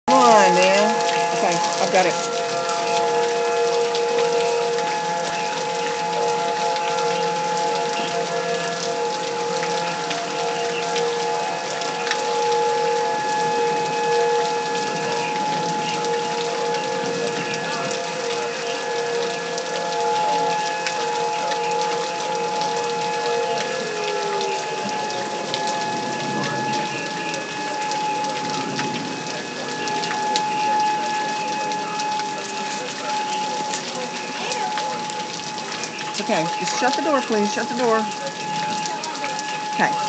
Come on, man. Okay, I've got it. It's okay. Just shut the door, please. Shut the door. Okay.